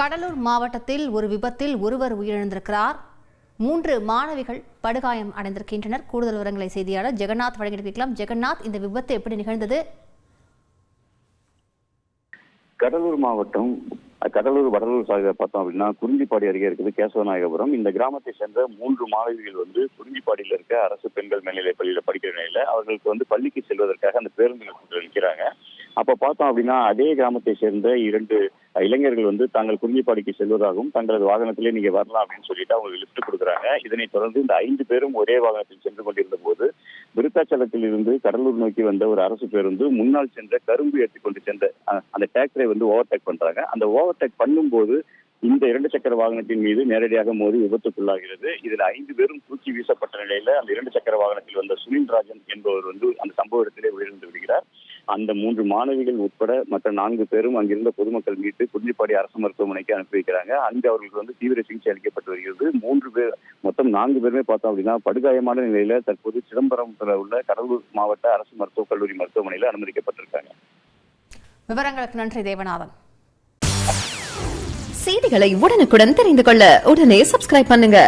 கடலூர் மாவட்டத்தில் ஒரு விபத்தில் ஒருவர் உயிரிழந்திருக்கிறார். 3 மாணவிகள் படுகாயம் அடைந்திருக்கின்றனர். கூடுதல் விவரங்களை செய்தியாளர் ஜெகநாத் வழங்கியிருக்கலாம். ஜெகநாத், இந்த விபத்து எப்படி நிகழ்ந்தது? கடலூர் மாவட்டம் கடலூர் வடலூர் சாலையில பார்த்தோம் அப்படின்னா குறிஞ்சிப்பாடி அருகே இருக்குது கேசவநாயகபுரம். இந்த கிராமத்தை சேர்ந்த 3 மாணவிகள் குறிஞ்சிப்பாடியில் இருக்க அரசு பெண்கள் மேல்நிலைப் பள்ளியில படிக்கிற நிலையில அவர்களுக்கு பள்ளிக்கு செல்வதற்காக அந்த பேருந்துகள் நிற்கிறாங்க. அப்ப பார்த்தோம் அப்படின்னா அதே கிராமத்தை சேர்ந்த 2 இளைஞர்கள் தாங்கள் குறிஞ்சிப்பாடிக்கு செல்வதாகவும் தங்களது வாகனத்திலே நீங்க வரலாம் அப்படின்னு சொல்லிட்டு அவங்களுக்கு லிப்ட் கொடுக்குறாங்க. இதனைத் தொடர்ந்து இந்த 5 பேரும் ஒரே வாகனத்தில் சென்று கொண்டிருந்த போது விருத்தாச்சலத்தில் இருந்து கடலூர் நோக்கி வந்த ஒரு அரசு பேருந்து முன்னால் சென்ற கரும்பு ஏற்றி கொண்டு சென்ற அந்த டிராக்டரை ஓவர்டேக் பண்றாங்க. அந்த ஓவர்டேக் பண்ணும்போது இந்த 2 சக்கர வாகனத்தின் மீது நேரடியாக மோதி விபத்துக்குள்ளாகிறது. இதுல 5 பேரும் தூக்கி வீசப்பட்ட நிலையில அந்த 2 சக்கர வாகனத்தில் வந்த சுனில் ராஜன் என்பவர் அந்த சம்பவ இடத்திலே உயிரிழந்து விடுகிறார். அந்த 3 மாணவிகள் உட்பட மற்ற 4 பேரும் அங்கிருந்த பொதுமக்கள் மீட்டு குறிஞ்சிப்பாடி அரசு மருத்துவமனைக்கு அனுப்பி வைக்கிறாங்க. அங்கு அவர்களுக்கு தீவிர சிகிச்சை அளிக்கப்பட்டு வருகிறது. 3 பேர் மொத்தம் 4 பேருமே பார்த்தோம் அப்படின்னா படுகாயமான நிலையில தற்போது சிதம்பரத்தில் உள்ள கடலூர் மாவட்ட அரசு மருத்துவக் கல்லூரி மருத்துவமனையில் அனுமதிக்கப்பட்டிருக்காங்க. விவரங்களுக்கு நன்றி தேவநாதன். செய்திகளை உடனுக்குடன் தெரிந்து கொள்ள உடனே சப்ஸ்கிரைப் பண்ணுங்க.